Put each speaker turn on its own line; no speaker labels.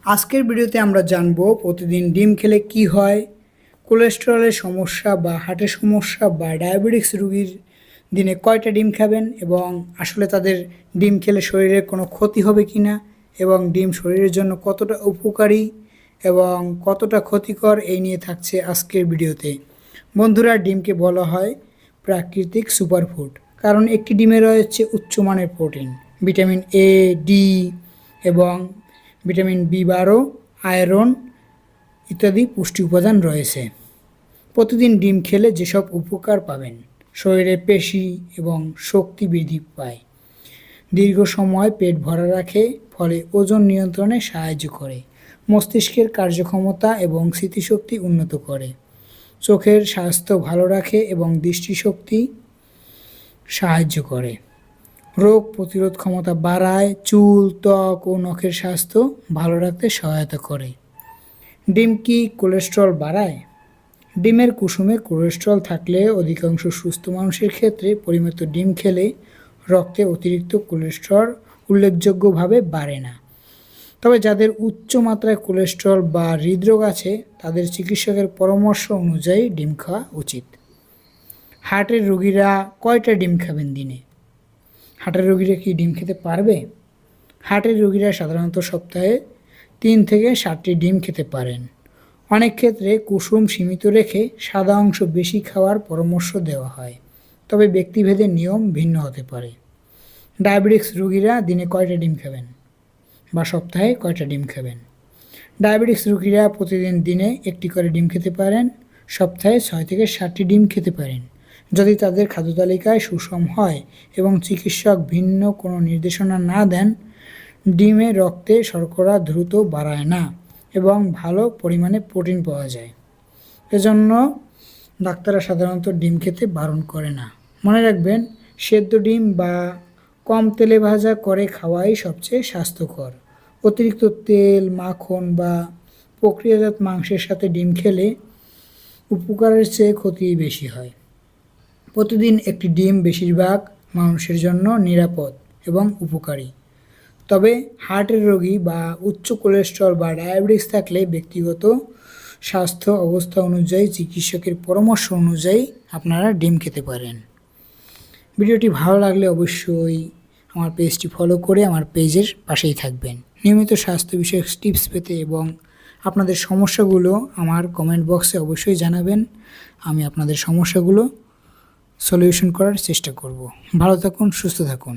আজকের ভিডিওতে আমরা জানব প্রতিদিন ডিম খেলে কি হয়, কোলেস্টেরলের সমস্যা বা হার্টের সমস্যা বা ডায়াবেটিস রোগীর দিনে কয়টা ডিম খাবেন এবং আসলে তাদের ডিম খেলে শরীরে কোনো ক্ষতি হবে কি না এবং ডিম শরীরের জন্য কতটা উপকারী এবং কতটা ক্ষতিকর এই নিয়ে থাকছে আজকের ভিডিওতে। বন্ধুরা, ডিমকে বলা হয় প্রাকৃতিক সুপারফুড, কারণ একটি ডিমে রয়েছে উচ্চমানের প্রোটিন, ভিটামিন এ, ডি এবং ভিটামিন বি12, আয়রন ইত্যাদি পুষ্টি উপাদান রয়েছে। প্রতিদিন ডিম খেলে যেসব উপকার পাবেন: শরীরে পেশি এবং শক্তি বৃদ্ধি পায়, দীর্ঘ সময় পেট ভরা রাখে, ফলে ওজন নিয়ন্ত্রণে সাহায্য করে, মস্তিষ্কের কার্যক্ষমতা এবং স্মৃতিশক্তি উন্নত করে, চোখের স্বাস্থ্য ভালো রাখে এবং দৃষ্টিশক্তি সাহায্য করে, রোগ প্রতিরোধ ক্ষমতা বাড়ায়, চুল, ত্বক ও নখের স্বাস্থ্য ভালো রাখতে সহায়তা করে। ডিম কি কোলেস্টেরল বাড়ায়? ডিমের কুসুমে কোলেস্টেরল থাকলে অধিকাংশ সুস্থ মানুষের ক্ষেত্রে পরিমিত ডিম খেলে রক্তে অতিরিক্ত কোলেস্টেরল উল্লেখযোগ্যভাবে বাড়ে না। তবে যাদের উচ্চ মাত্রায় কোলেস্টেরল বা হৃদরোগ আছে তাদের চিকিৎসকের পরামর্শ অনুযায়ী ডিম খাওয়া উচিত। হার্টের রোগীরা কয়টা ডিম খাবেন দিনে? হার্টের রোগীরা কি ডিম খেতে পারবে? হার্টের রোগীরা সাধারণত সপ্তাহে 3 থেকে 7টি ডিম খেতে পারেন। অনেক ক্ষেত্রে কুসুম সীমিত রেখে সাদা অংশ বেশি খাওয়ার পরামর্শ দেওয়া হয়, তবে ব্যক্তিভেদে নিয়ম ভিন্ন হতে পারে। ডায়াবেটিস রোগীরা দিনে কয়টা ডিম খাবেন বা সপ্তাহে কয়টা ডিম খাবেন? ডায়াবেটিস রোগীরা প্রতিদিন দিনে 1টি করে ডিম খেতে পারেন, সপ্তাহে 6 থেকে 7টি ডিম খেতে পারেন, যদি তাদের খাদ্য তালিকায় সুষম হয় এবং চিকিৎসক ভিন্ন কোনো নির্দেশনা না দেন। ডিমে রক্তে শর্করা দ্রুত বাড়ায় না এবং ভালো পরিমাণে প্রোটিন পাওয়া যায়, এজন্য ডাক্তাররা সাধারণত ডিম খেতে বারণ করে না। মনে রাখবেন, সেদ্ধ ডিম বা কম তেলে ভাজা করে খাওয়াই সবচেয়ে স্বাস্থ্যকর। অতিরিক্ত তেল, মাখন বা প্রক্রিয়াজাত মাংসের সাথে ডিম খেলে উপকারের চেয়ে ক্ষতিই বেশি হয়। প্রতিদিন একটি ডিম বেশিরভাগ মানুষের জন্য নিরাপদ এবং উপকারী, তবে হার্টের রোগী বা উচ্চ কোলেস্টেরল বা ডায়াবেটিস থাকলে ব্যক্তিগত স্বাস্থ্য অবস্থা অনুযায়ী চিকিৎসকের পরামর্শ অনুযায়ী আপনারা ডিম খেতে পারেন। ভিডিওটি ভালো লাগলে অবশ্যই আমার পেজটি ফলো করে আমার পেজের পাশেই থাকবেন। নিয়মিত স্বাস্থ্য বিষয়ক টিপস পেতে এবং আপনাদের সমস্যাগুলো আমার কমেন্ট বক্সে অবশ্যই জানাবেন। আমি আপনাদের সমস্যাগুলো সলিউশন করার চেষ্টা করব। ভালো থাকুন, সুস্থ থাকুন।